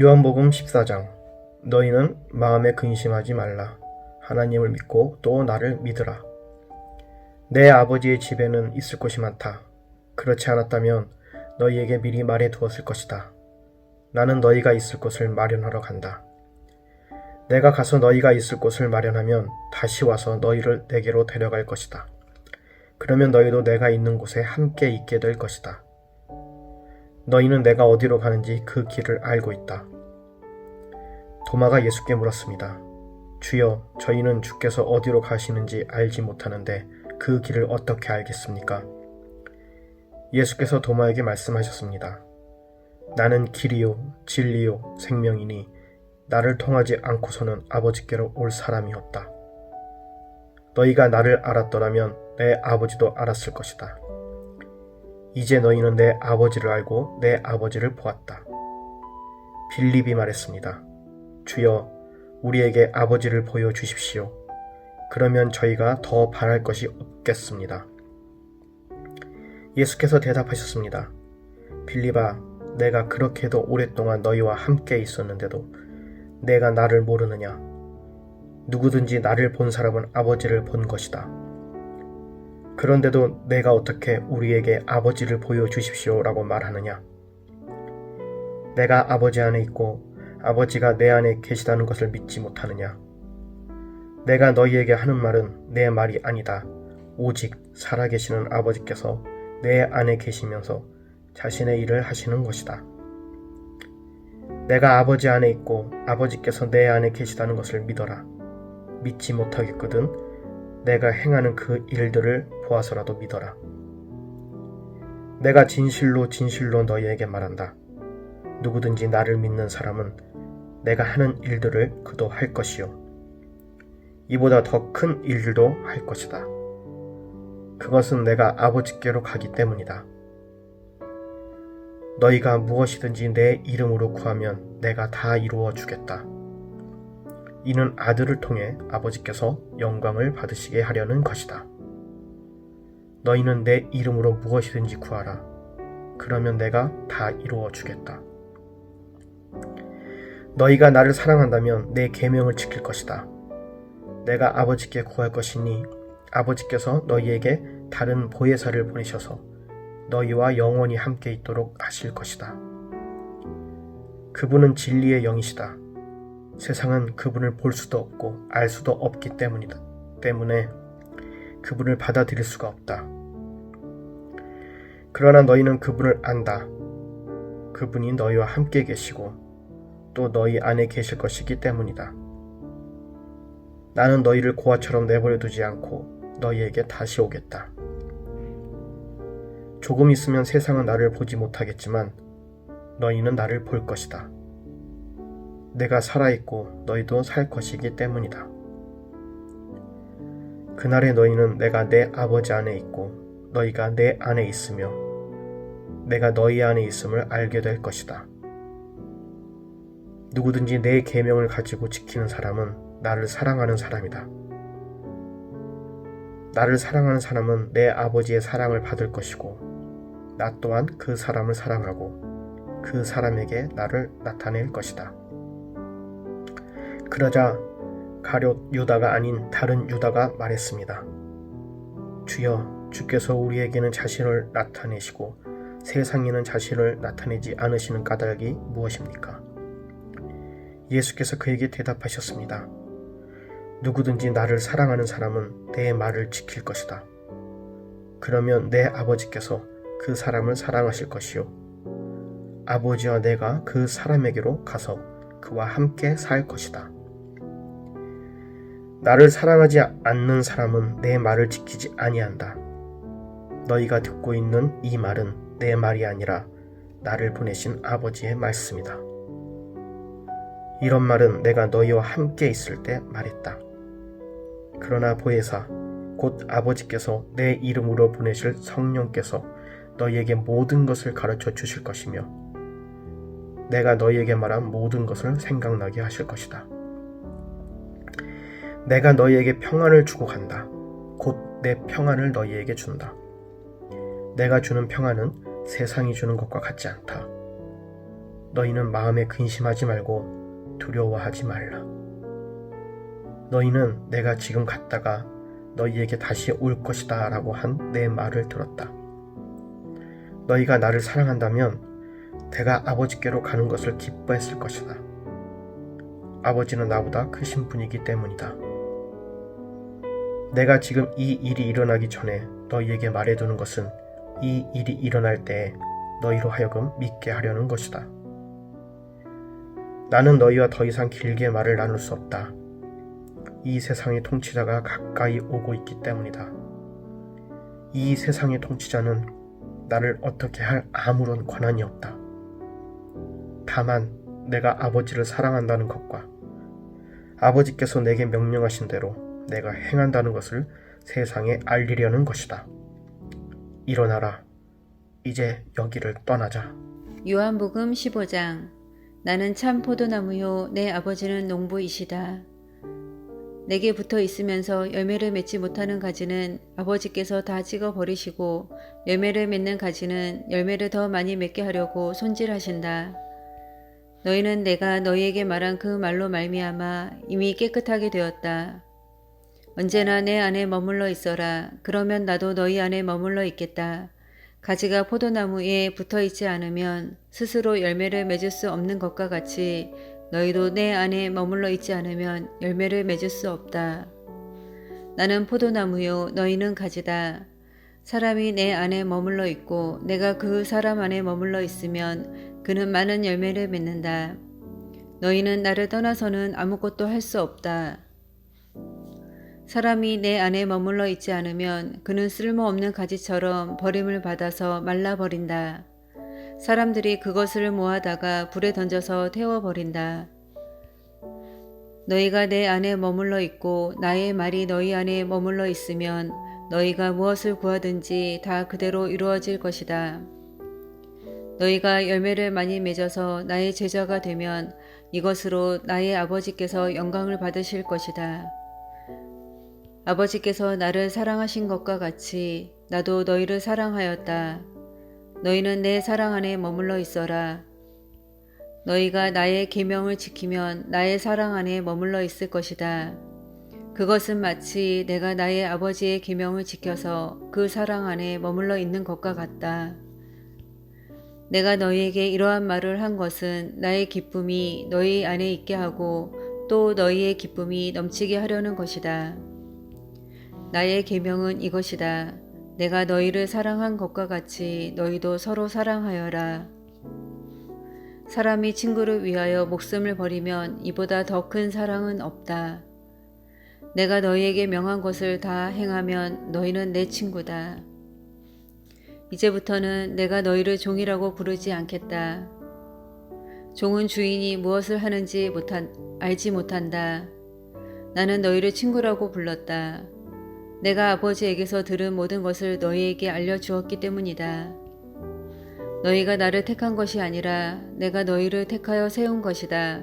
요한복음 14장. 너희는 마음에 근심하지 말라. 하나님을 믿고 또 나를 믿으라. 내 아버지의 집에는 있을 곳이 많다. 그렇지 않았다면 너희에게 미리 말해 두었을 것이다. 나는 너희가 있을 곳을 마련하러 간다. 내가 가서 너희가 있을 곳을 마련하면 다시 와서 너희를 내게로 데려갈 것이다. 그러면 너희도 내가 있는 곳에 함께 있게 될 것이다. 너희는 내가 어디로 가는지 그 길을 알고 있다. 도마가 예수께 물었습니다. 주여, 저희는 주께서 어디로 가시는지 알지 못하는데 그 길을 어떻게 알겠습니까? 예수께서 도마에게 말씀하셨습니다. 나는 길이요, 진리요, 생명이니 나를 통하지 않고서는 아버지께로 올 사람이 없다. 너희가 나를 알았더라면 내 아버지도 알았을 것이다. 이제 너희는 내 아버지를 알고 내 아버지를 보았다. 빌립이 말했습니다. 주여, 우리에게 아버지를 보여주십시오. 그러면 저희가 더 바랄 것이 없겠습니다. 예수께서 대답하셨습니다. 빌립아, 내가 그렇게도 오랫동안 너희와 함께 있었는데도 내가 나를 모르느냐? 누구든지 나를 본 사람은 아버지를 본 것이다. 그런데도 내가 어떻게 우리에게 아버지를 보여주십시오 라고 말하느냐? 내가 아버지 안에 있고 아버지가 내 안에 계시다는 것을 믿지 못하느냐? 내가 너희에게 하는 말은 내 말이 아니다. 오직 살아계시는 아버지께서 내 안에 계시면서 자신의 일을 하시는 것이다. 내가 아버지 안에 있고 아버지께서 내 안에 계시다는 것을 믿어라. 믿지 못하겠거든 내가 행하는 그 일들을 보아서라도 믿어라. 내가 진실로 진실로 너희에게 말한다. 누구든지 나를 믿는 사람은 내가 하는 일들을 그도 할 것이요. 이보다 더 큰 일들도 할 것이다. 그것은 내가 아버지께로 가기 때문이다. 너희가 무엇이든지 내 이름으로 구하면 내가 다 이루어 주겠다. 이는 아들을 통해 아버지께서 영광을 받으시게 하려는 것이다. 너희는 내 이름으로 무엇이든지 구하라. 그러면 내가 다 이루어 주겠다. 너희가 나를 사랑한다면 내 계명을 지킬 것이다. 내가 아버지께 구할 것이니 아버지께서 너희에게 다른 보혜사를 보내셔서 너희와 영원히 함께 있도록 하실 것이다. 그분은 진리의 영이시다. 세상은 그분을 볼 수도 없고 알 수도 없기 때문에 그분을 받아들일 수가 없다. 그러나 너희는 그분을 안다. 그분이 너희와 함께 계시고 또 너희 안에 계실 것이기 때문이다. 나는 너희를 고아처럼 내버려 두지 않고 너희에게 다시 오겠다. 조금 있으면 세상은 나를 보지 못하겠지만 너희는 나를 볼 것이다. 내가 살아있고 너희도 살 것이기 때문이다. 그날에 너희는 내가 내 아버지 안에 있고 너희가 내 안에 있으며 내가 너희 안에 있음을 알게 될 것이다. 누구든지 내 계명을 가지고 지키는 사람은 나를 사랑하는 사람이다. 나를 사랑하는 사람은 내 아버지의 사랑을 받을 것이고 나 또한 그 사람을 사랑하고 그 사람에게 나를 나타낼 것이다. 그러자 가룟 유다가 아닌 다른 유다가 말했습니다. 주여, 주께서 우리에게는 자신을 나타내시고 세상에는 자신을 나타내지 않으시는 까닭이 무엇입니까? 예수께서 그에게 대답하셨습니다. 누구든지 나를 사랑하는 사람은 내 말을 지킬 것이다. 그러면 내 아버지께서 그 사람을 사랑하실 것이요. 아버지와 내가 그 사람에게로 가서 그와 함께 살 것이다. 나를 사랑하지 않는 사람은 내 말을 지키지 아니한다. 너희가 듣고 있는 이 말은 내 말이 아니라 나를 보내신 아버지의 말씀이다. 이런 말은 내가 너희와 함께 있을 때 말했다. 그러나 보혜사, 곧 아버지께서 내 이름으로 보내실 성령께서 너희에게 모든 것을 가르쳐 주실 것이며 내가 너희에게 말한 모든 것을 생각나게 하실 것이다. 내가 너희에게 평안을 주고 간다. 곧 내 평안을 너희에게 준다. 내가 주는 평안은 세상이 주는 것과 같지 않다. 너희는 마음에 근심하지 말고 두려워하지 말라. 너희는 내가 지금 갔다가 너희에게 다시 올 것이다 라고 한 내 말을 들었다. 너희가 나를 사랑한다면 내가 아버지께로 가는 것을 기뻐했을 것이다. 아버지는 나보다 크신 분이기 때문이다. 내가 지금 이 일이 일어나기 전에 너희에게 말해두는 것은 이 일이 일어날 때 너희로 하여금 믿게 하려는 것이다. 나는 너희와 더 이상 길게 말을 나눌 수 없다. 이 세상의 통치자가 가까이 오고 있기 때문이다. 이 세상의 통치자는 나를 어떻게 할 아무런 권한이 없다. 다만 내가 아버지를 사랑한다는 것과 아버지께서 내게 명령하신 대로 내가 행한다는 것을 세상에 알리려는 것이다. 일어나라. 이제 여기를 떠나자. 요한복음 15장. 나는 참 포도나무요 내 아버지는 농부이시다. 내게 붙어 있으면서 열매를 맺지 못하는 가지는 아버지께서 다 찍어 버리시고 열매를 맺는 가지는 열매를 더 많이 맺게 하려고 손질하신다. 너희는 내가 너희에게 말한 그 말로 말미암아 이미 깨끗하게 되었다. 언제나 내 안에 머물러 있어라. 그러면 나도 너희 안에 머물러 있겠다. 가지가 포도나무에 붙어 있지 않으면 스스로 열매를 맺을 수 없는 것과 같이 너희도 내 안에 머물러 있지 않으면 열매를 맺을 수 없다. 나는 포도나무요 너희는 가지다. 사람이 내 안에 머물러 있고 내가 그 사람 안에 머물러 있으면 그는 많은 열매를 맺는다. 너희는 나를 떠나서는 아무것도 할 수 없다. 사람이 내 안에 머물러 있지 않으면 그는 쓸모없는 가지처럼 버림을 받아서 말라버린다. 사람들이 그것을 모아다가 불에 던져서 태워버린다. 너희가 내 안에 머물러 있고 나의 말이 너희 안에 머물러 있으면 너희가 무엇을 구하든지 다 그대로 이루어질 것이다. 너희가 열매를 많이 맺어서 나의 제자가 되면 이것으로 나의 아버지께서 영광을 받으실 것이다. 아버지께서 나를 사랑하신 것과 같이 나도 너희를 사랑하였다. 너희는 내 사랑 안에 머물러 있어라. 너희가 나의 계명을 지키면 나의 사랑 안에 머물러 있을 것이다. 그것은 마치 내가 나의 아버지의 계명을 지켜서 그 사랑 안에 머물러 있는 것과 같다. 내가 너희에게 이러한 말을 한 것은 나의 기쁨이 너희 안에 있게 하고 또 너희의 기쁨이 넘치게 하려는 것이다. 나의 계명은 이것이다. 내가 너희를 사랑한 것과 같이 너희도 서로 사랑하여라. 사람이 친구를 위하여 목숨을 버리면 이보다 더 큰 사랑은 없다. 내가 너희에게 명한 것을 다 행하면 너희는 내 친구다. 이제부터는 내가 너희를 종이라고 부르지 않겠다. 종은 주인이 무엇을 하는지 알지 못한다. 나는 너희를 친구라고 불렀다. 내가 아버지에게서 들은 모든 것을 너희에게 알려주었기 때문이다. 너희가 나를 택한 것이 아니라 내가 너희를 택하여 세운 것이다.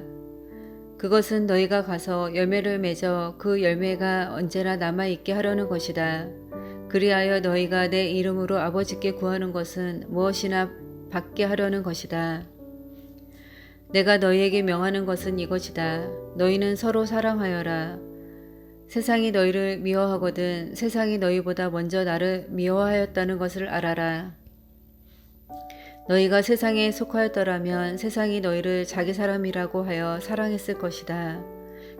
그것은 너희가 가서 열매를 맺어 그 열매가 언제나 남아있게 하려는 것이다. 그리하여 너희가 내 이름으로 아버지께 구하는 것은 무엇이나 받게 하려는 것이다. 내가 너희에게 명하는 것은 이것이다. 너희는 서로 사랑하여라. 세상이 너희를 미워하거든 세상이 너희보다 먼저 나를 미워하였다는 것을 알아라. 너희가 세상에 속하였더라면 세상이 너희를 자기 사람이라고 하여 사랑했을 것이다.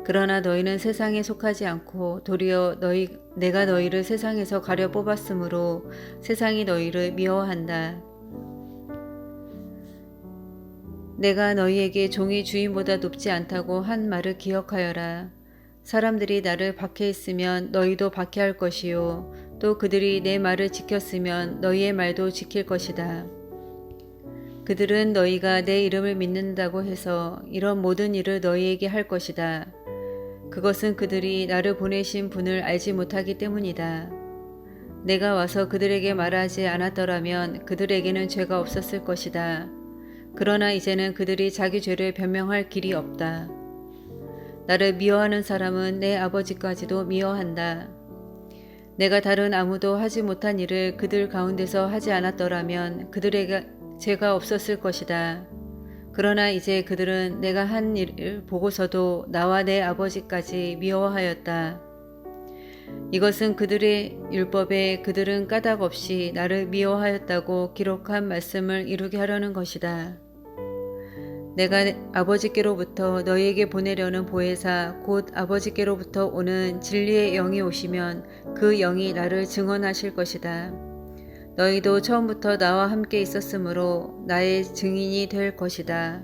그러나 너희는 세상에 속하지 않고 도리어 내가 너희를 세상에서 가려 뽑았으므로 세상이 너희를 미워한다. 내가 너희에게 종이 주인보다 높지 않다고 한 말을 기억하여라. 사람들이 나를 박해했으면 너희도 박해할 것이요 또 그들이 내 말을 지켰으면 너희의 말도 지킬 것이다. 그들은 너희가 내 이름을 믿는다고 해서 이런 모든 일을 너희에게 할 것이다. 그것은 그들이 나를 보내신 분을 알지 못하기 때문이다. 내가 와서 그들에게 말하지 않았더라면 그들에게는 죄가 없었을 것이다. 그러나 이제는 그들이 자기 죄를 변명할 길이 없다. 나를 미워하는 사람은 내 아버지까지도 미워한다. 내가 다른 아무도 하지 못한 일을 그들 가운데서 하지 않았더라면 그들에게 죄가 없었을 것이다. 그러나 이제 그들은 내가 한 일을 보고서도 나와 내 아버지까지 미워하였다. 이것은 그들의 율법에 그들은 까닭 없이 나를 미워하였다고 기록한 말씀을 이루게 하려는 것이다. 내가 아버지께로부터 너희에게 보내려는 보혜사 곧 아버지께로부터 오는 진리의 영이 오시면 그 영이 나를 증언하실 것이다. 너희도 처음부터 나와 함께 있었으므로 나의 증인이 될 것이다.